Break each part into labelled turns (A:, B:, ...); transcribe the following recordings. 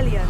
A: Revelio.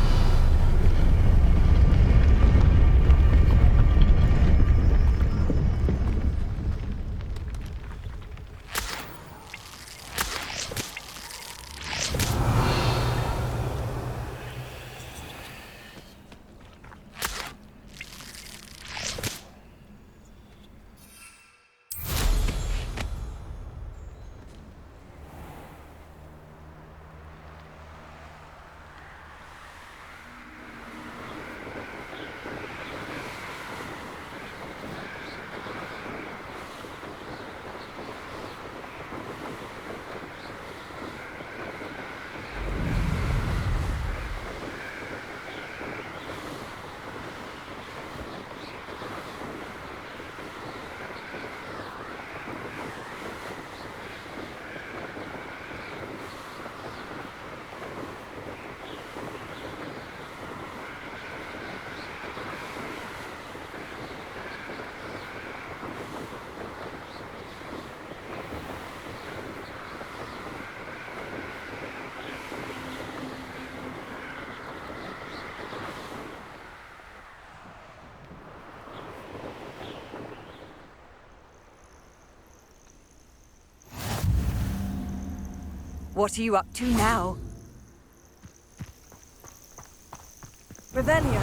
A: What are you up to now? Revelio.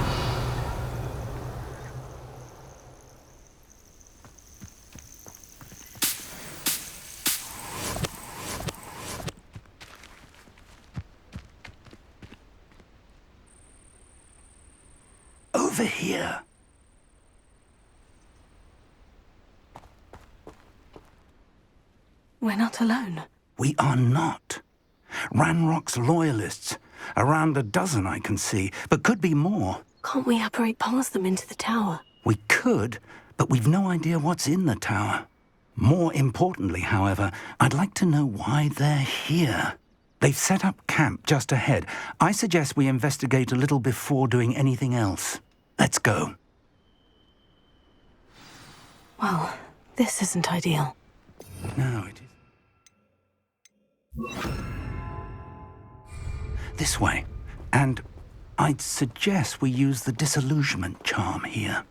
B: Over here.
C: We're not alone.
B: We are not. Ranrock's loyalists. Around a dozen I can see, but could be more.
C: Can't we apparate past them into the tower?
B: We could, but we've no idea what's in the tower. More importantly, however, I'd like to know why they're here. They've set up camp just ahead. I suggest we investigate a little before doing anything else. Let's go.
C: Well, this isn't ideal.
B: No, it is. This way. And I'd suggest we use the disillusionment charm here.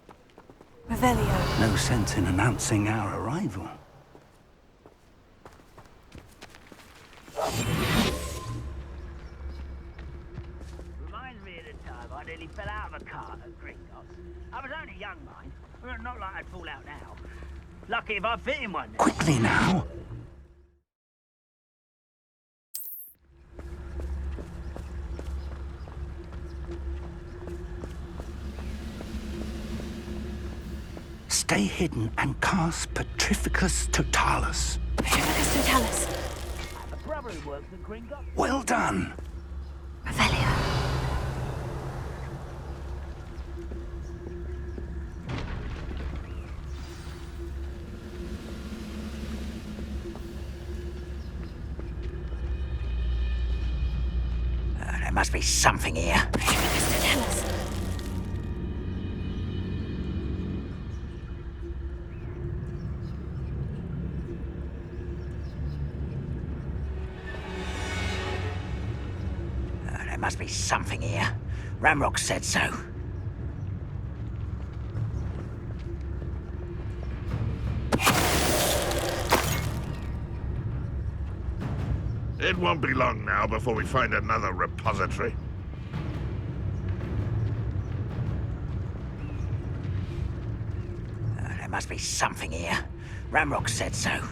A: Revelio.
B: No sense in announcing our arrival.
D: Reminds me of the time I nearly fell out of a cart at Gringotts. I was only young, mind. Not like I'd fall out now. Lucky if I fit in one.
B: Quickly now. Stay hidden and cast Petrificus Totalus.
C: Petrificus Totalus.
D: The brother who works at Gringotts.
B: Well done.
C: Revelio.
D: There must be something here.
C: Petrificus Totalus.
D: There must be something here. Ramrock said so.
E: It won't be long now before we find another repository.
D: There must be something here. Ramrock said so.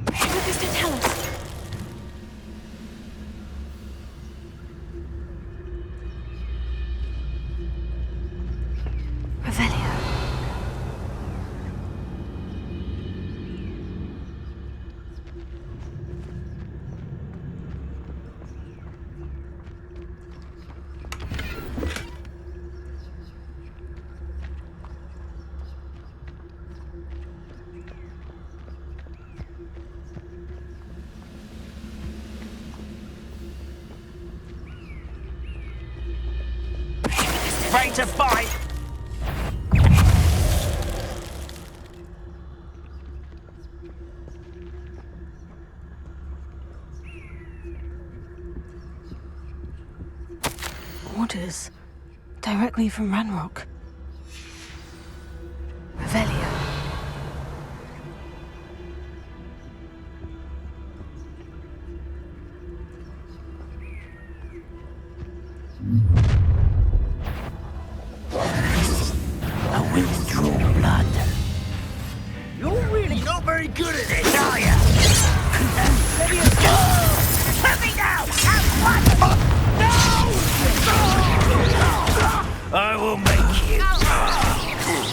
C: Petrificus Totalus. Revelio.
D: Ready to fight!
C: Directly from Ranrock. Revelio.
D: A withdraw blood. You're really not very good at this, are you? Let me down! Have one! No! I will make you.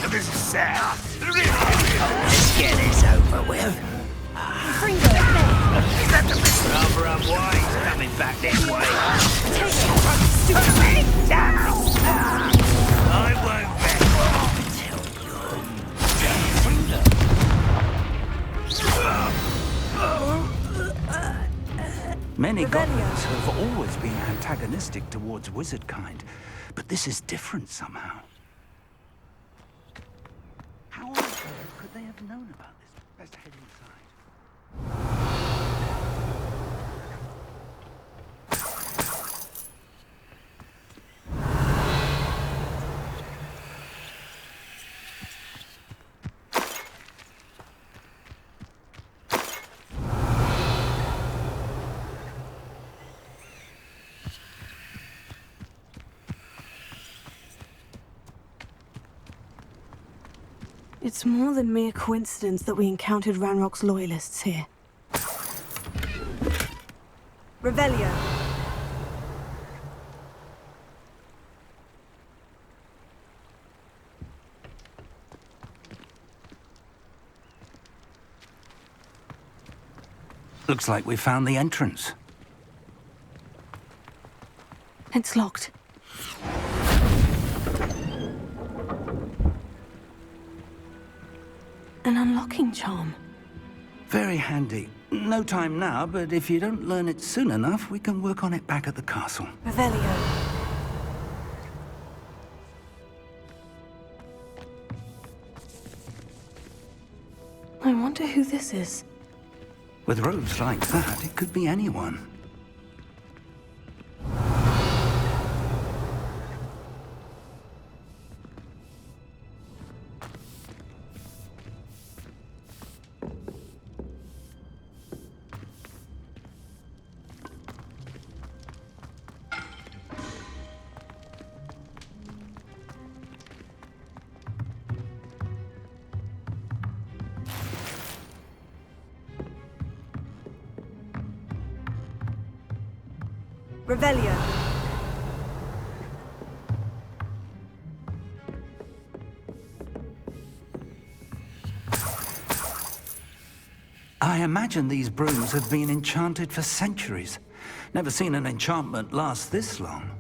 D: This is sad. Let's get this over with. Rubber up wise coming back this way. Put me down! I won't back until you're
B: Many goblins have always been antagonistic towards wizard kind, but this is different somehow. How on earth could they have known about this? Best head inside.
C: It's more than mere coincidence that we encountered Ranrock's loyalists here.
A: Revelio.
B: Looks like we found the entrance.
C: It's locked. An unlocking charm.
B: Very handy. No time now, but if you don't learn it soon enough, we can work on it back at the castle.
A: Revelio.
C: I wonder who this is.
B: With robes like that, it could be anyone.
A: Revelio.
B: I imagine these brooms have been enchanted for centuries. Never seen an enchantment last this long.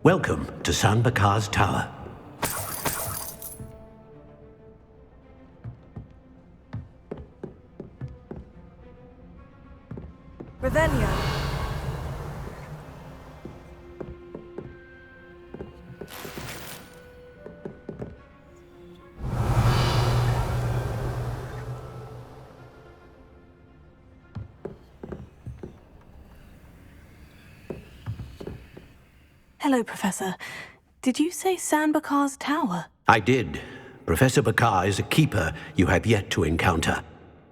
F: Welcome to ㅠㅁär's Tower.
A: Revelio.
C: Hello, Professor. Did you say ㅠㅁär's tower?
F: I did. Professor ዄ is a keeper you have yet to encounter.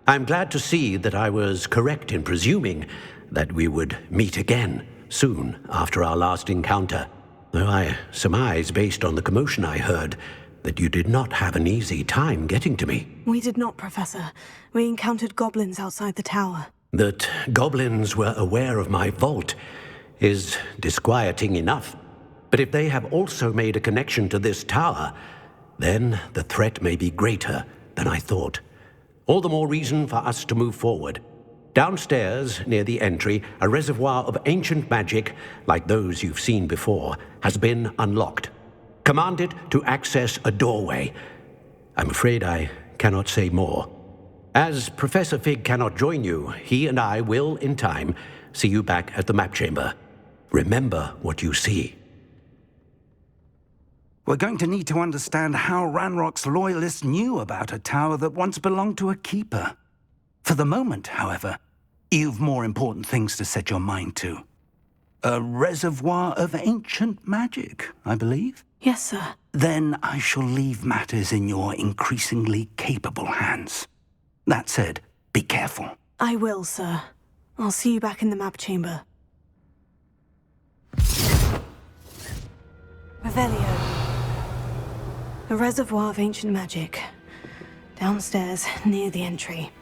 F: I'm glad to see that I was correct in presuming that we would meet again soon after our last encounter, though I surmise, based on the commotion I heard, that you did not have an easy time getting to me.
C: We did not, Professor. We encountered goblins outside the tower.
F: That goblins were aware of my vault is disquieting enough. But if they have also made a connection to this tower, then the threat may be greater than I thought. All the more reason for us to move forward. Downstairs, near the entry, a reservoir of ancient magic, like those you've seen before, has been unlocked. Commanded to access a doorway. I'm afraid I cannot say more. As Professor Fig cannot join you, he and I will, in time, see you back at the map chamber. Remember what you see.
B: We're going to need to understand how Ranrock's loyalists knew about a tower that once belonged to a keeper. For the moment, however, You've more important things to set your mind to. A reservoir of ancient magic, I believe?
C: Yes, sir.
B: Then I shall leave matters in your increasingly capable hands. That said, be careful.
C: I will, sir. I'll see you back in the map chamber. Revelio. A reservoir of ancient magic. Downstairs, near the entry.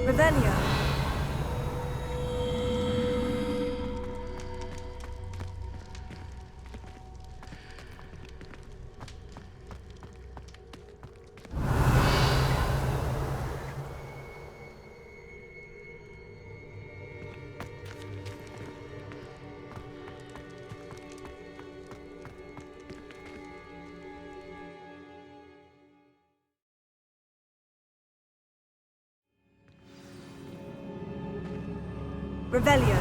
A: Revelio. Revelio.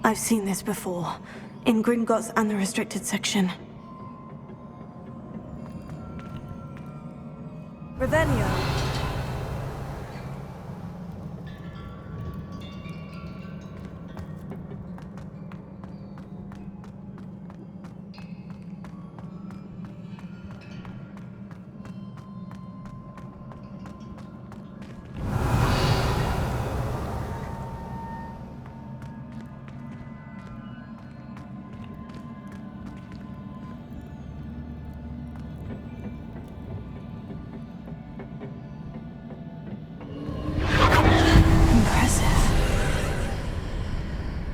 C: I've seen this before. In Gringotts and the restricted section.
A: Revelio.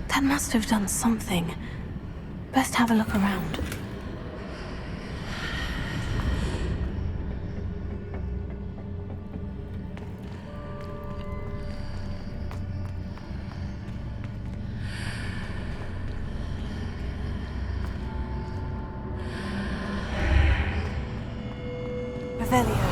C: That must have done something. Best have a look around.
A: Revelio.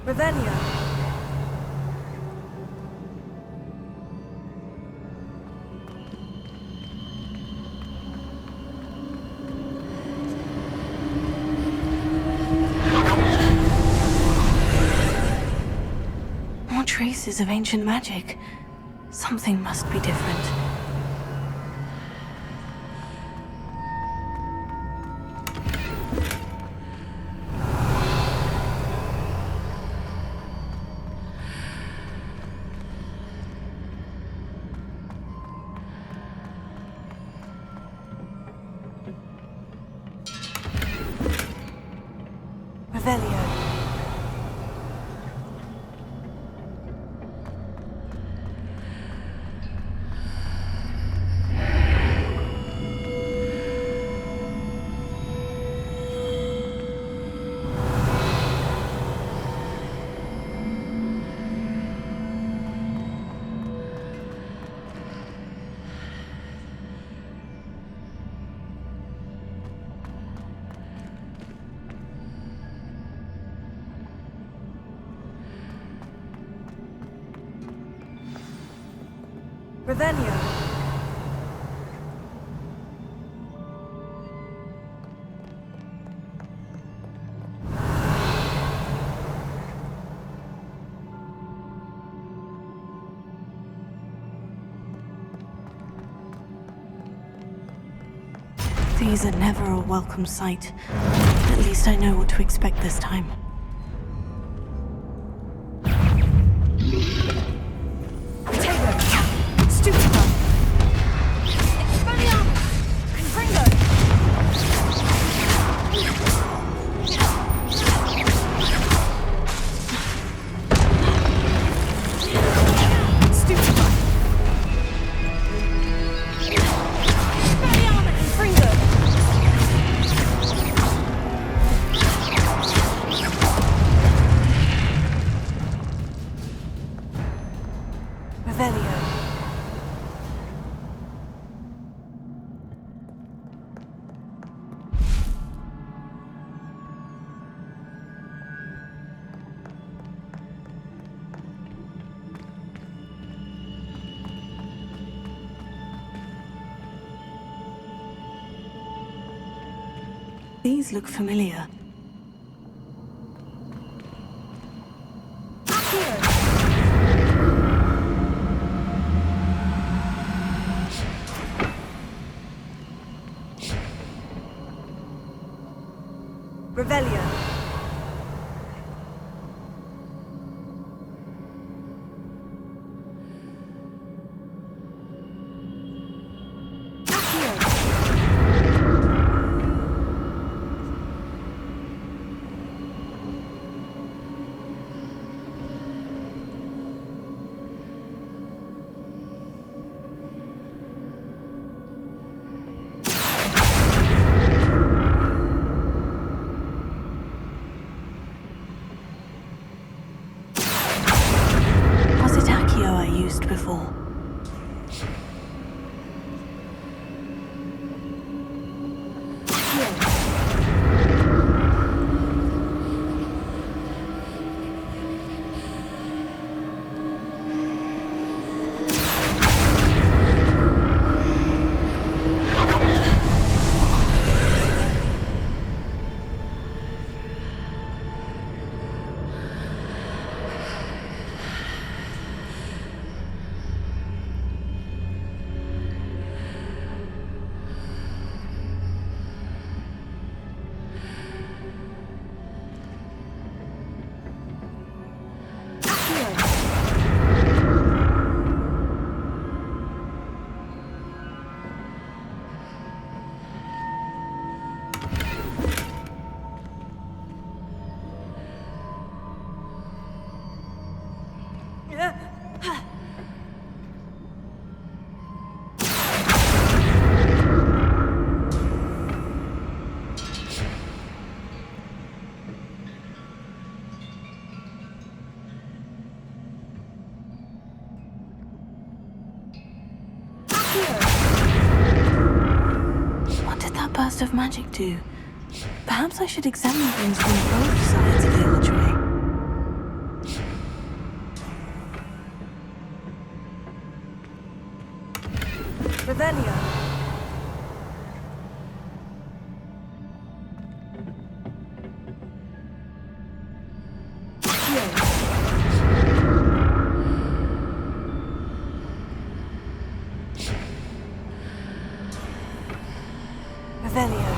A: Revelio.
C: More traces of ancient magic. Something must be different.
A: Revelio. Revelio.
C: These are never a welcome sight. At least I know what to expect this time. These look familiar.
A: Revelio.
C: Before. What did that burst of magic do? Perhaps I should examine things from both sides of the archway.
A: Revelio. Revelio.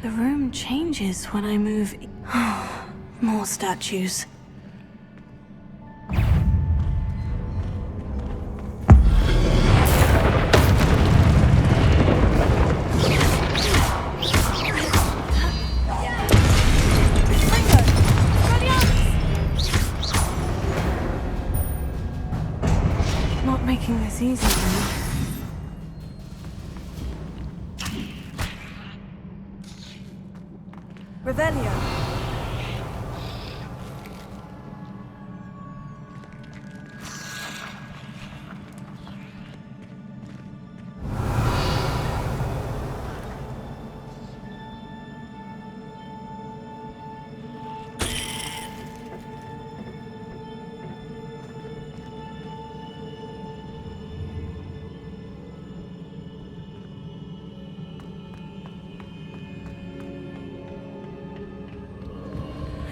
C: The room changes when I move. More statues. Not making this easy, really.
A: Revelio.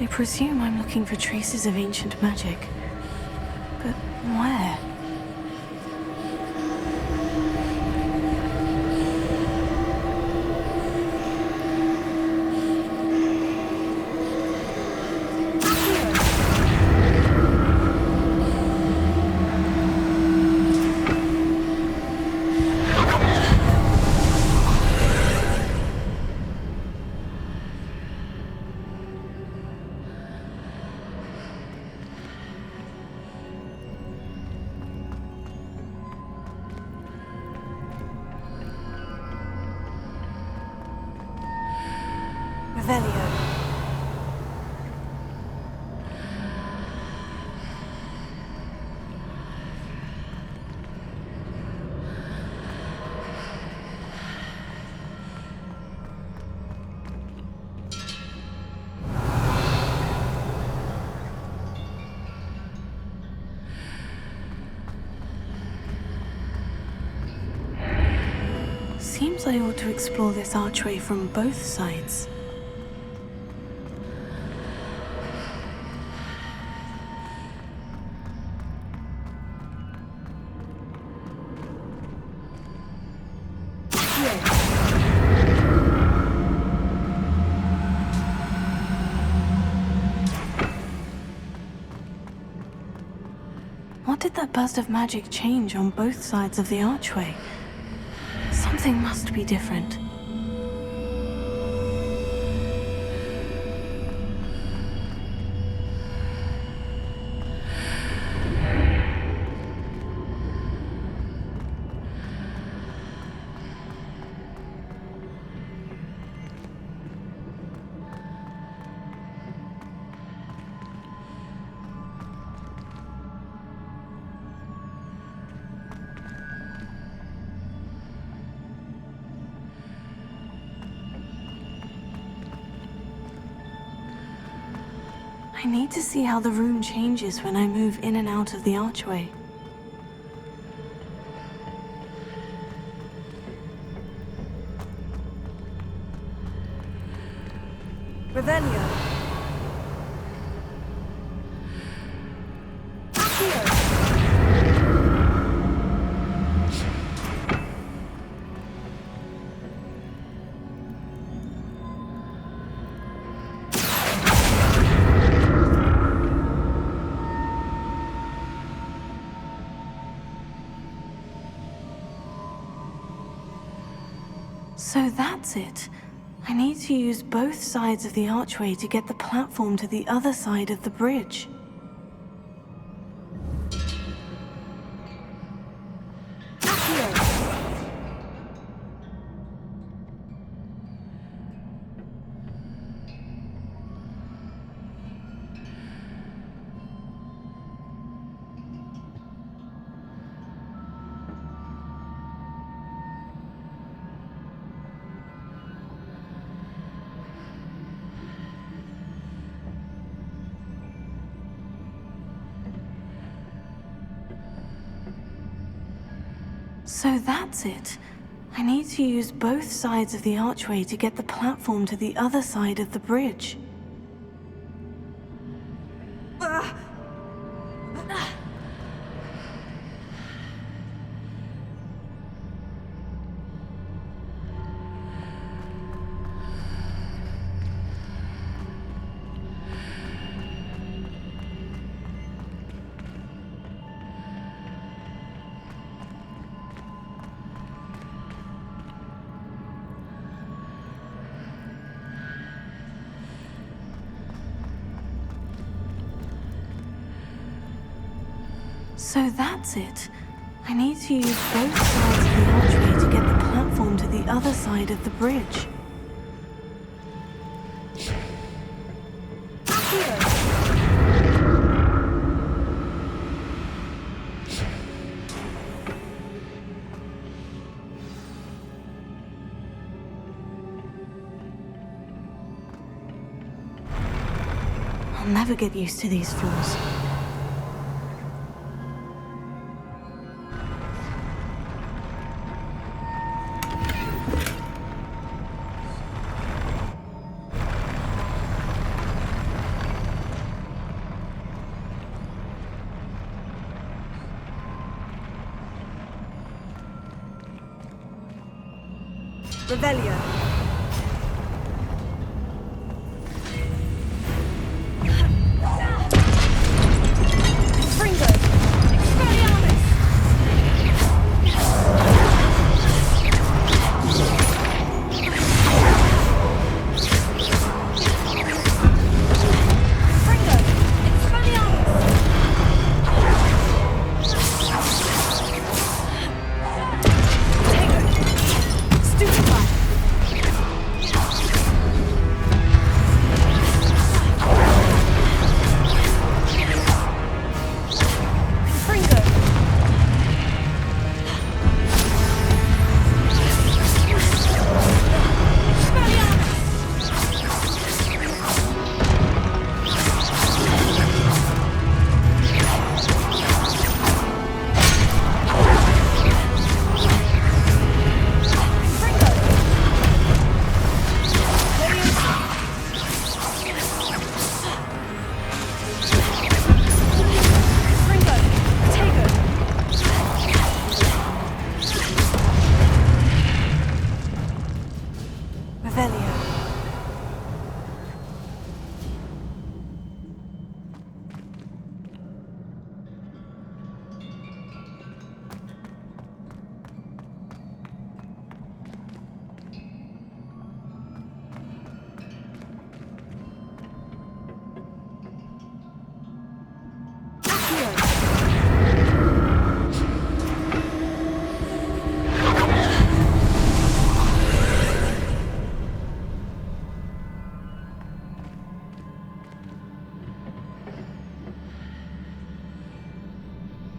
C: I presume I'm looking for traces of ancient magic. But where?
A: Revelio.
C: Seems I ought to explore this archway from both sides. What did that burst of magic change on both sides of the archway? Something must be different. I need to see how the room changes when I move in and out of the archway.
A: Revelio.
C: So that's it. I need to use both sides of the archway to get the platform to the other side of the bridge. So that's it. I need to use both sides of the archway to get the platform to the other side of the bridge. So that's it. I need to use both sides of the archway to get the platform to the other side of the bridge. I'll never get used to these floors.
A: Revelio. Fringo. Expelliarmus. Fringo. Expelliarmus. Stupefy. Fringo. Fringo. Tego. Revelio.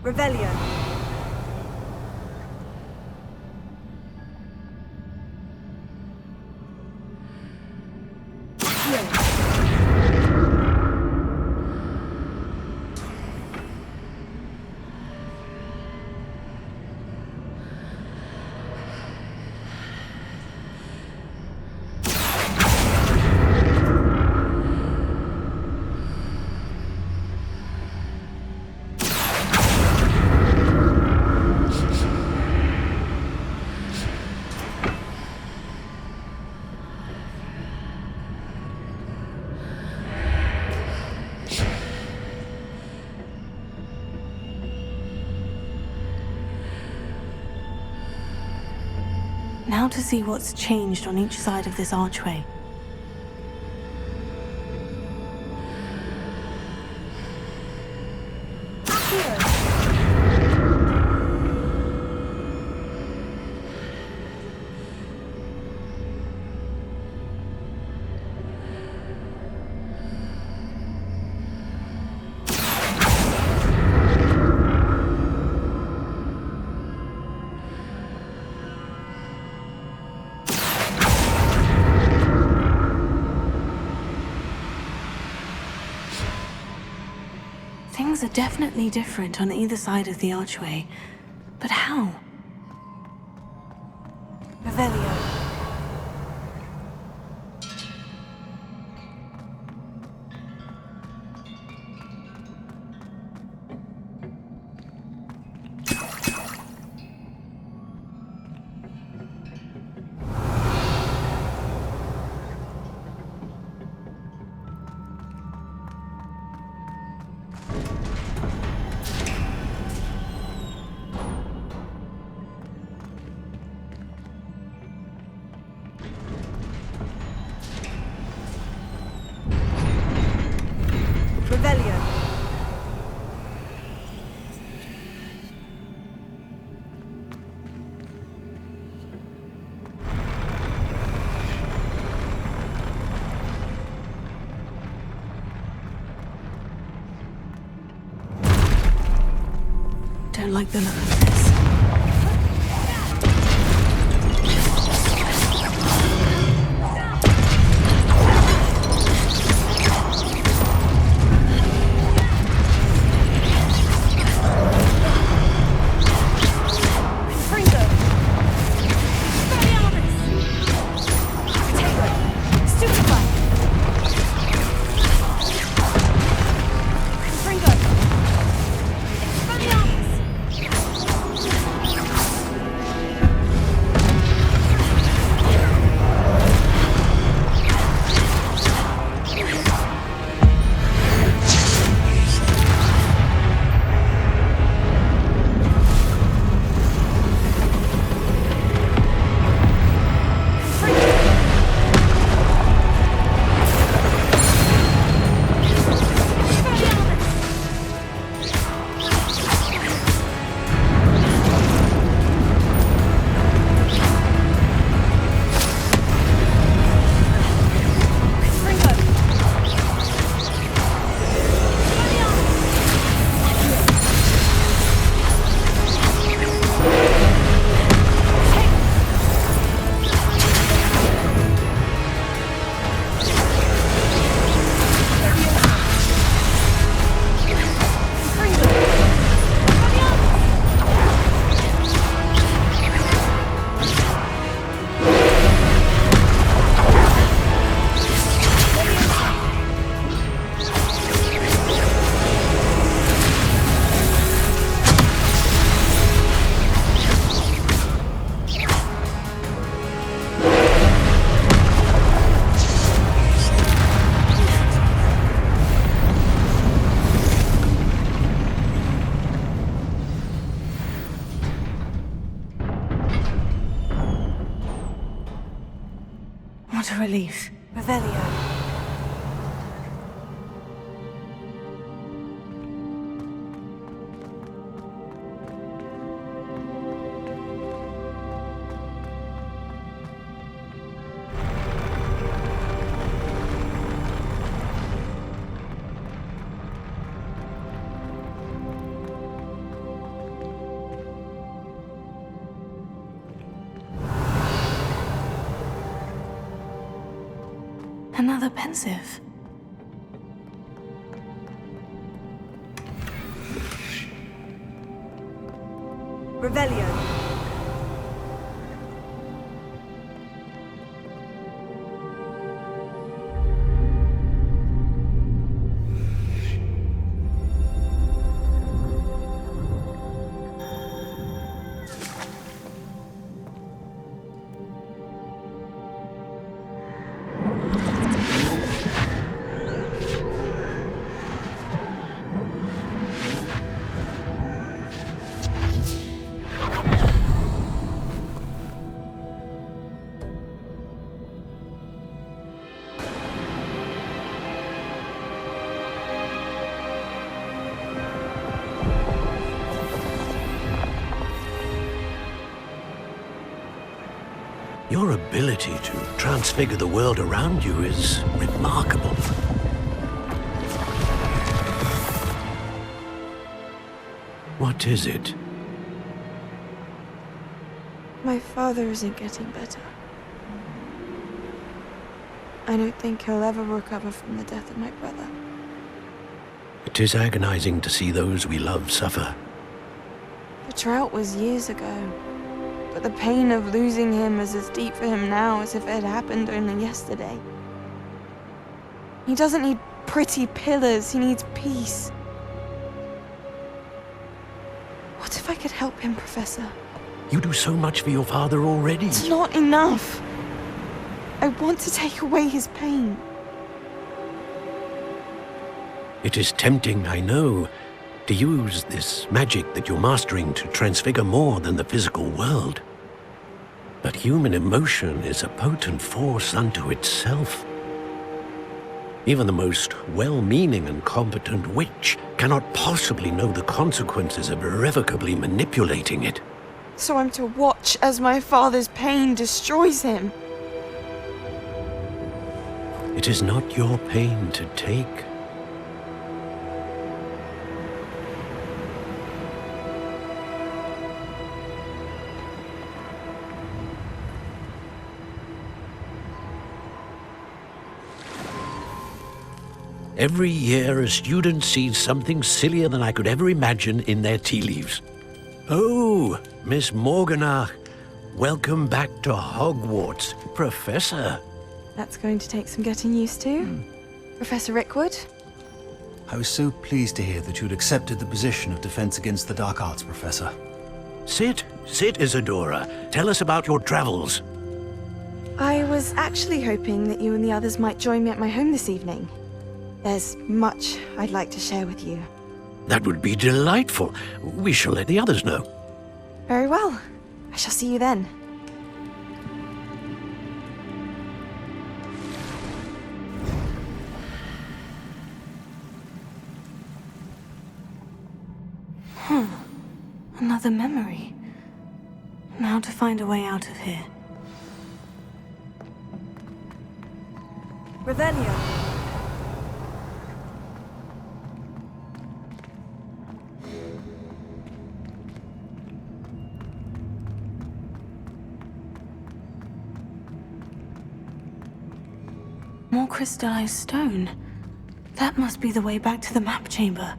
A: Revelio.
C: Now to see what's changed on each side of this archway. Things are definitely different on either side of the archway. But how?
A: Revelio. Revelio.
C: Don't like the look of this.
A: Fringo. Expelliarmus. Tego. Stupefy. Fringo. Expelliarmus.
C: What a relief.
A: Revelio.
C: Another pensive.
A: Revelio.
F: Your ability to transfigure the world around you is remarkable. What is it?
G: My father isn't getting better. I don't think he'll ever recover from the death of my brother.
F: It is agonizing to see those we love suffer.
G: The drought was years ago, but the pain of losing him is as deep for him now as if it had happened only yesterday. He doesn't need pretty pillars, he needs peace. What if I could help him, Professor?
F: You do so much for your father already.
G: It's not enough. I want to take away his pain.
F: It is tempting, I know, to use this magic that you're mastering to transfigure more than the physical world. But human emotion is a potent force unto itself. Even the most well-meaning and competent witch cannot possibly know the consequences of irrevocably manipulating it.
G: So I'm to watch as my father's pain destroys him.
F: It is not your pain to take. Every year, a student sees something sillier than I could ever imagine in their tea leaves. Oh, Miss Morganach, welcome back to Hogwarts, Professor.
G: That's going to take some getting used to. Professor Rickwood?
H: I was so pleased to hear that you'd accepted the position of Defense Against the Dark Arts, Professor.
F: Sit, Isadora. Tell us about your travels.
G: I was actually hoping that you and the others might join me at my home this evening. There's much I'd like to share with you.
F: That would be delightful. We shall let the others know.
G: Very well. I shall see you then.
C: Another memory. Now to find a way out of here.
A: Revelio.
C: More crystallized stone. That must be the way back to the map chamber.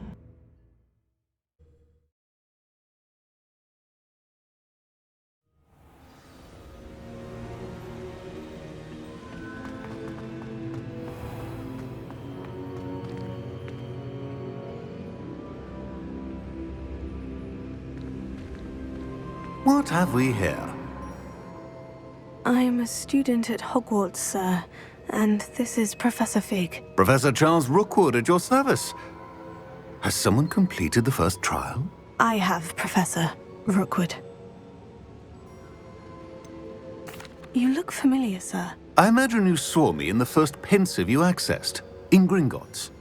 H: What have we here?
C: I'm a student at Hogwarts, sir, and this is Professor Fig.
H: Professor Charles Rookwood at your service. Has someone completed the first trial?
C: I have, Professor Rookwood. You look familiar, sir.
H: I imagine you saw me in the first pensive you accessed, in Gringotts.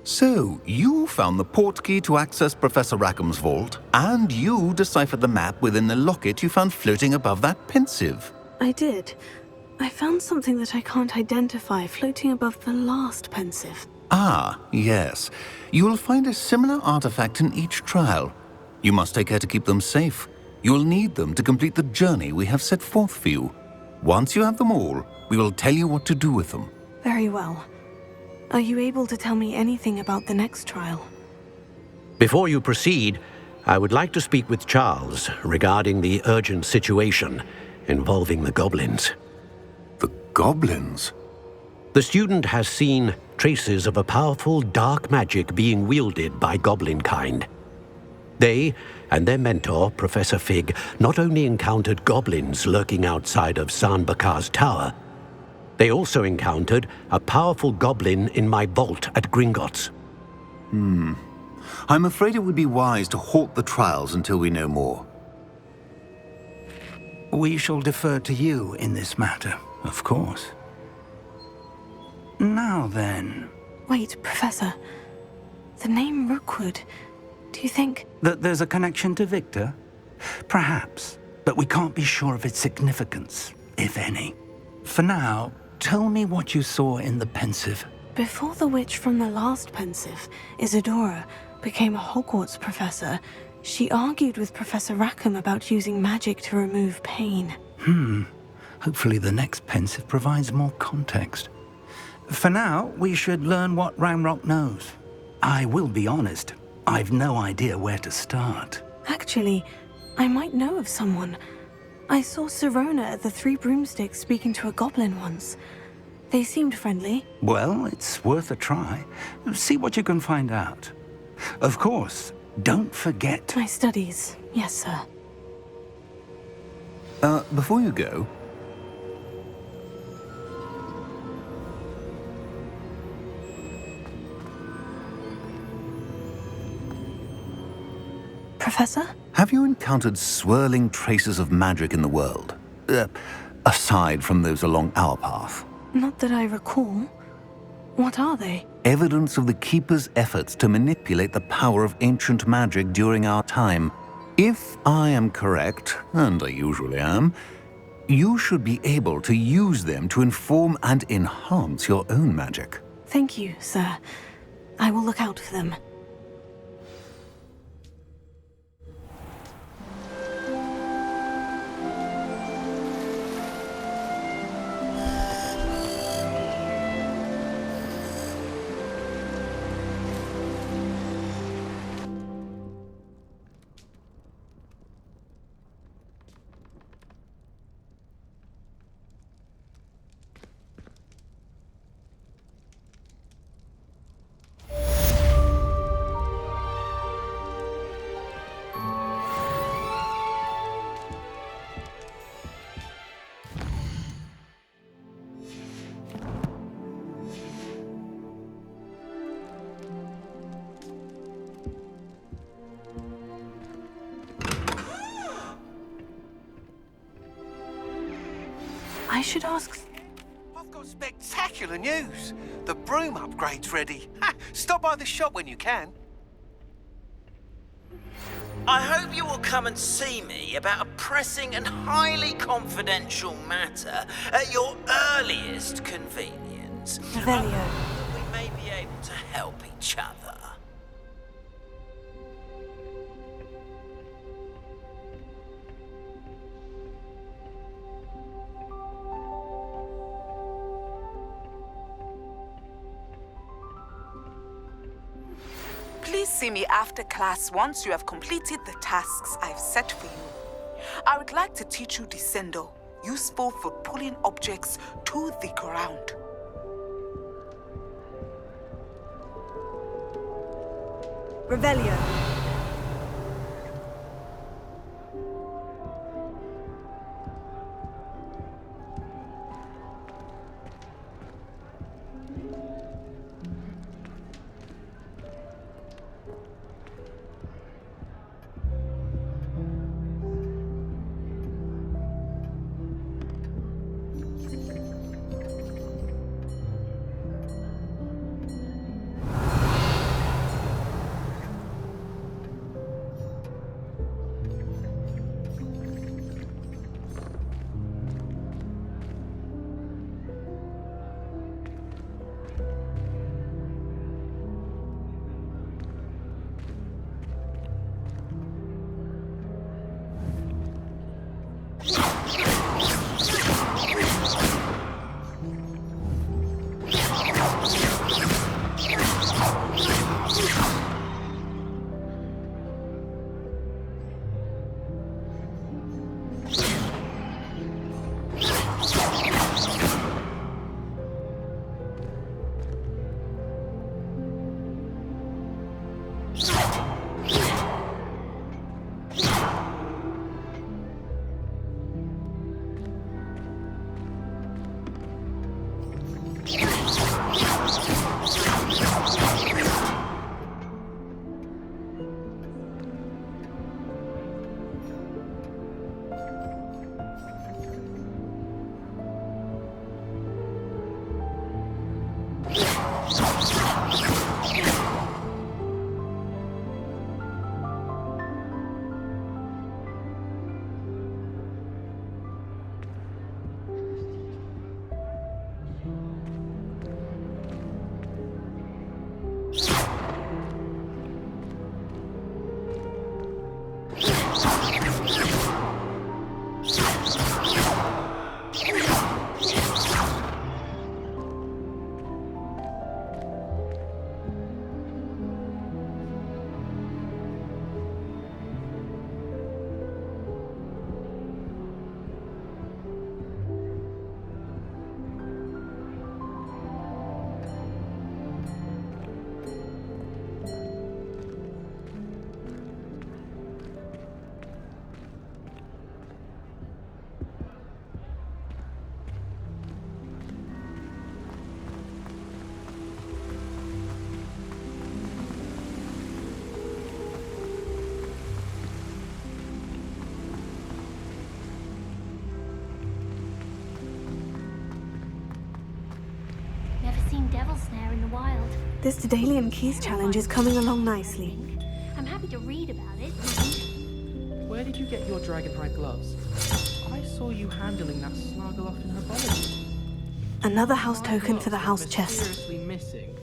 H: So, you found the portkey to access Professor Rackham's vault, and you deciphered the map within the locket you found floating above that pensive.
C: I did. I found something that I can't identify floating above the last pensive.
H: Ah, yes. You will find a similar artifact in each trial. You must take care to keep them safe. You will need them to complete the journey we have set forth for you. Once you have them all, we will tell you what to do with them.
C: Very well. Are you able to tell me anything about the next trial?
F: Before you proceed, I would like to speak with Charles regarding the urgent situation involving the goblins.
H: The goblins?
F: The student has seen traces of a powerful dark magic being wielded by goblin kind. They and their mentor, Professor Fig, not only encountered goblins lurking outside of Sanbakar's tower, they also encountered a powerful goblin in my vault at Gringotts.
H: I'm afraid it would be wise to halt the trials until we know more.
B: We shall defer to you in this matter, of course. Now then...
C: Wait, Professor. The name Rookwood. Do you think...
B: That there's a connection to Victor? Perhaps, but we can't be sure of its significance, if any. For now, tell me what you saw in the pensive.
C: Before the witch from the last pensive, Isadora, became a Hogwarts professor, she argued with Professor Rackham about using magic to remove pain.
B: Hopefully the next pensive provides more context. For now, we should learn what Ranrock knows. I will be honest, I've no idea where to start.
C: Actually, I might know of someone. I saw Sirona at the Three Broomsticks speaking to a goblin once. They seemed friendly.
B: Well, it's worth a try. See what you can find out. Of course, don't forget...
C: My studies, yes, sir.
H: Before you go...
C: Professor?
H: Have you encountered swirling traces of magic in the world? Aside from those along our path?
C: Not that I recall. What are they?
H: Evidence of the Keeper's efforts to manipulate the power of ancient magic during our time. If I am correct, and I usually am, you should be able to use them to inform and enhance your own magic.
C: Thank you, sir. I will look out for them. I should ask...
I: I've got spectacular news. The broom upgrade's ready. Ha! Stop by the shop when you can.
J: I hope you will come and see me about a pressing and highly confidential matter at your earliest convenience.
A: Revelio.
J: We may be able to help each other.
K: Please see me after class once you have completed the tasks I've set for you. I would like to teach you Descendo, useful for pulling objects to the ground.
A: Revelio.
L: Devil snare in the wild.
C: This Daedalian Keys challenge is coming along nicely.
L: I'm happy to read about it.
M: Where did you get your dragonhide gloves? I saw you handling that snuggle off in herbology.
C: Another house token for the house chest.
M: Mysteriously missing.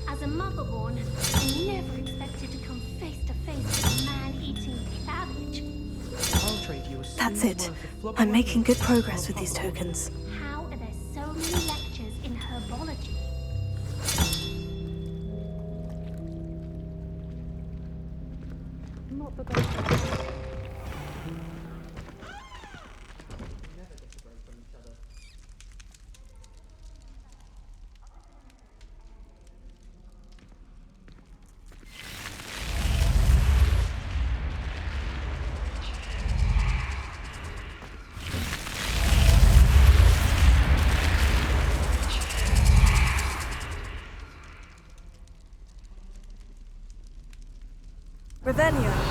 L: As a motherborn, I never expected to come face to face with a man-eating cabbage.
M: I'll trade you a
C: That's it. I'm making good progress with these tokens.
L: How are there so many lectures in herbology?
M: Not the best.
A: Revelio.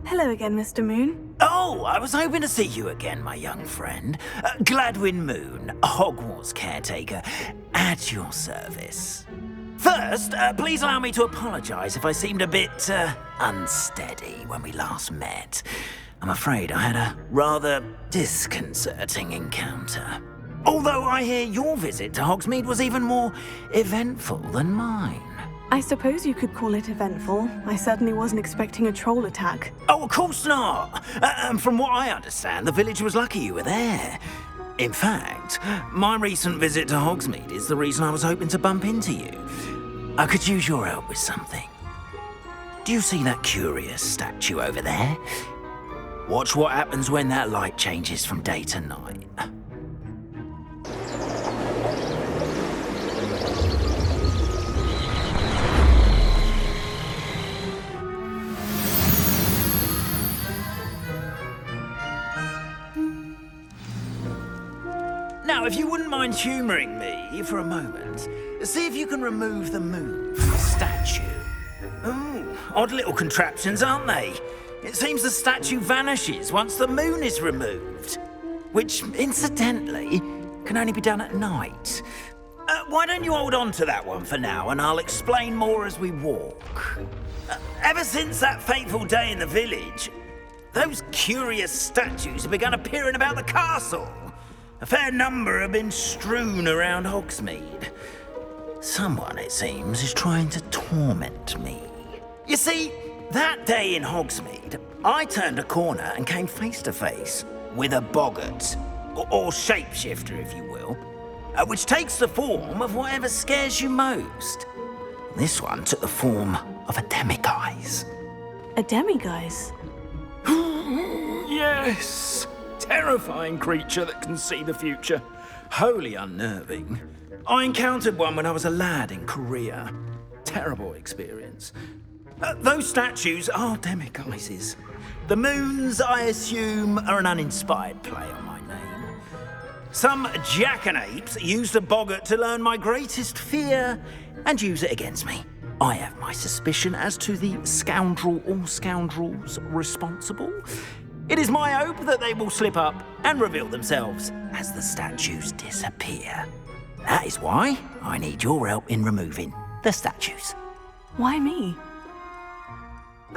C: Hello again, Mr. Moon.
B: Oh,
J: Oh, I was hoping to see you again, my young friend. Gládwin Moon, Hogwarts caretaker, at your service. First, please allow me to apologize if I seemed a bit unsteady when we last met. I'm afraid I had a rather disconcerting encounter. Although I hear your visit to Hogsmeade was even more eventful than mine.
C: I suppose you could call it eventful. I certainly wasn't expecting a troll attack.
J: Oh, of course not. And from what I understand, the village was lucky you were there. In fact, my recent visit to Hogsmeade is the reason I was hoping to bump into you. I could use your help with something. Do you see that curious statue over there? Watch what happens when that light changes from day to night. Now, if you wouldn't mind humouring me for a moment, see if you can remove the moon from the statue. Ooh, odd little contraptions, aren't they? It seems the statue vanishes once the moon is removed, which, incidentally, can only be done at night. Why don't you hold on to that one for now, and I'll explain more as we walk. Ever since that fateful day in the village, those curious statues have begun appearing about the castle. A fair number have been strewn around Hogsmeade. Someone, it seems, is trying to torment me. You see, that day in Hogsmeade, I turned a corner and came face to face with a boggart, or shapeshifter, if you will, which takes the form of whatever scares you most. This one took the form of a demiguise.
C: A demiguise?
J: Yes! Terrifying creature that can see the future. Wholly unnerving. I encountered one when I was a lad in Korea. Terrible experience. Those statues are demiguises. The moons, I assume, are an uninspired play on my name. Some jackanapes used a boggart to learn my greatest fear and use it against me. I have my suspicion as to the scoundrel or scoundrels responsible. It is my hope that they will slip up and reveal themselves as the statues disappear. That is why I need your help in removing the statues.
C: Why me?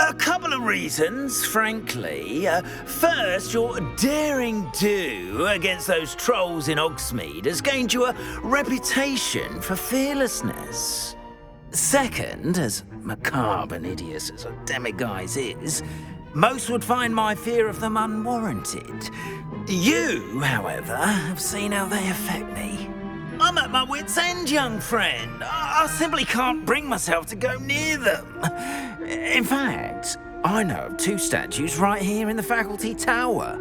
J: A couple of reasons, frankly. First, your daring do against those trolls in Hogsmeade has gained you a reputation for fearlessness. Second, as macabre and hideous as a demiguise is, most would find my fear of them unwarranted. You, however, have seen how they affect me. I'm at my wit's end, young friend. I simply can't bring myself to go near them. In fact, I know of two statues right here in the faculty tower.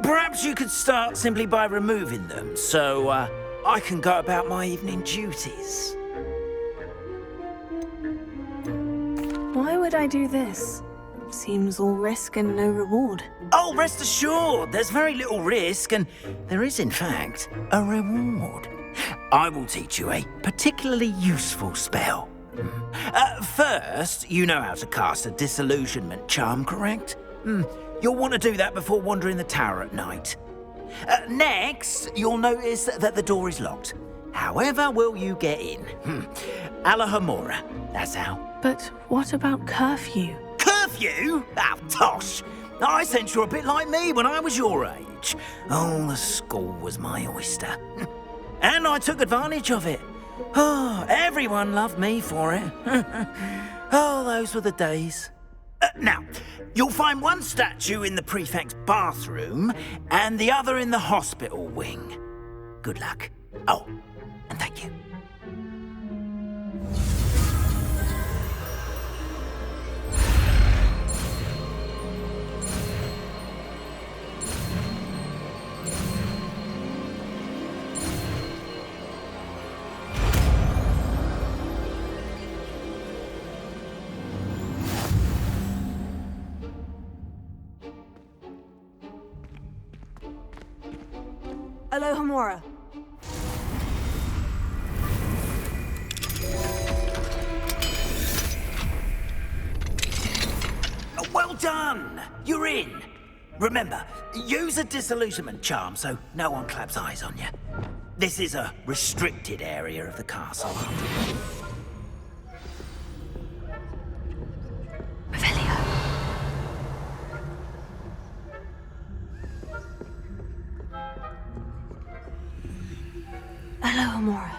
J: Perhaps you could start simply by removing them, so I can go about my evening duties.
C: Why would I do this? Seems all risk and no reward.
J: Oh, rest assured, there's very little risk, and there is, in fact, a reward. I will teach you a particularly useful spell. First, you know how to cast a disillusionment charm, correct? You'll want to do that before wandering the tower at night. Next, you'll notice that the door is locked. However will you get in? Alahomora, that's how.
C: But what about curfew?
J: Curfew? Ah, tosh! I sense you're a bit like me when I was your age. Oh, the school was my oyster. And I took advantage of it. Oh, everyone loved me for it. Oh, those were the days. Now, you'll find one statue in the prefect's bathroom and the other in the hospital wing. Good luck. Oh, and thank you.
A: Alohomora.
J: Well done! You're in. Remember, use a disillusionment charm so no one claps eyes on you. This is a restricted area of the castle.
C: Revelio. Hello, Amora.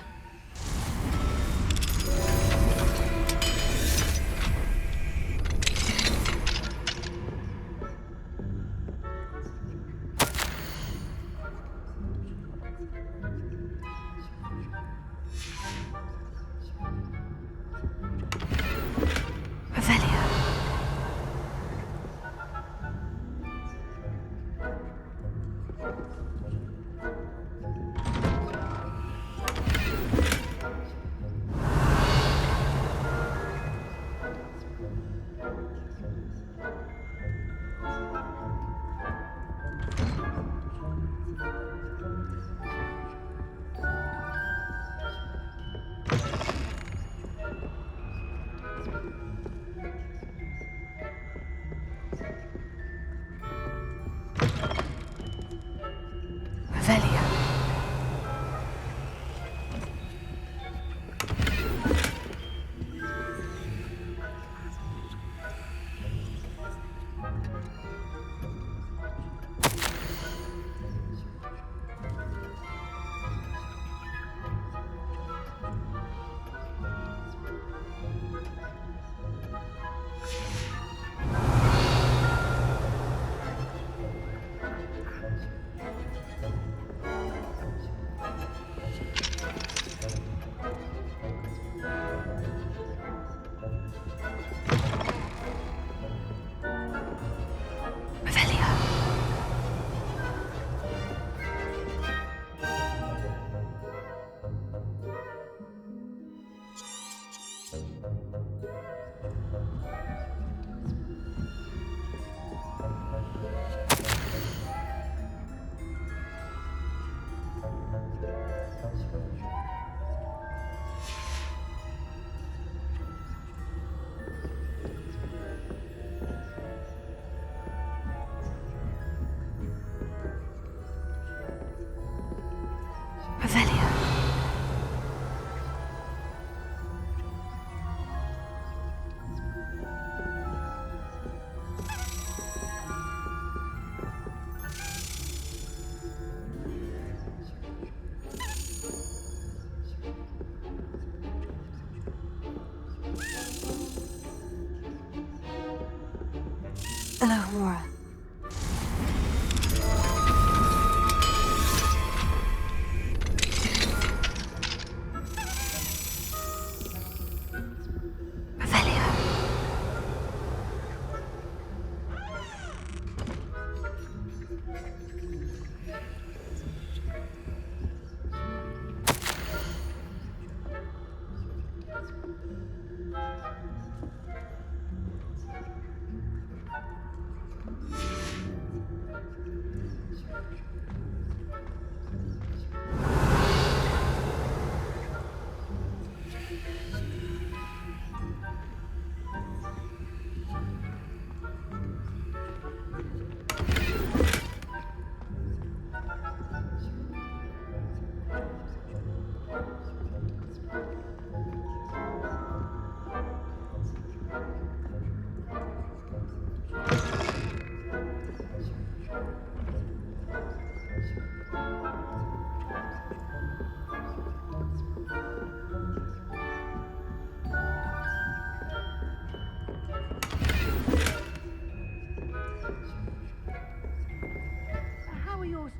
C: Hello, Amora.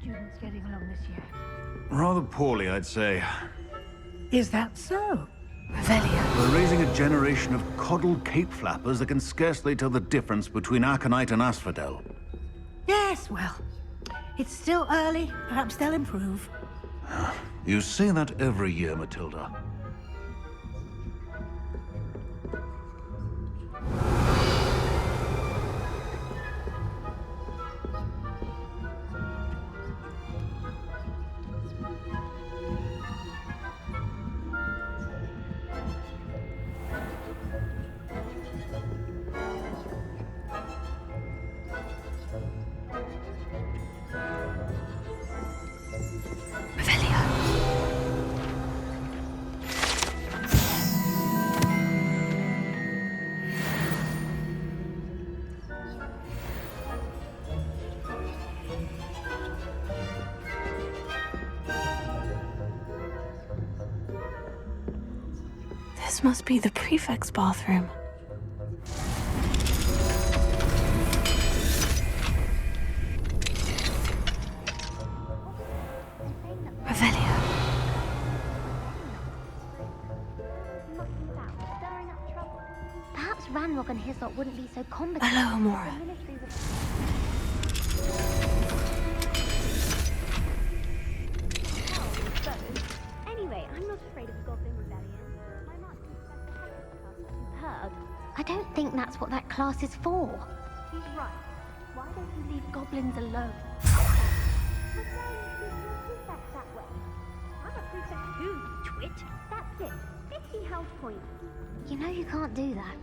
L: Students getting along this year?
N: Rather poorly, I'd say.
L: Is that so?
H: Revelio.
N: We're raising a generation of coddled cape flappers that can scarcely tell the difference between aconite and asphodel.
L: Yes, well, it's still early. Perhaps they'll improve.
N: You say that every year, Matilda.
C: This must be the prefect's bathroom. Revelio.
L: Perhaps Ranrock and his lot wouldn't be so competent.
C: Hello, Amora.
L: Anyway, I'm not afraid of the Goblin Rebellion. My marching class is superb. I don't think that's what that class is for. He's right. Why don't you leave goblins alone? That way. I'm a prefect too, you twit. That's it. 50 health points. You know you can't do that.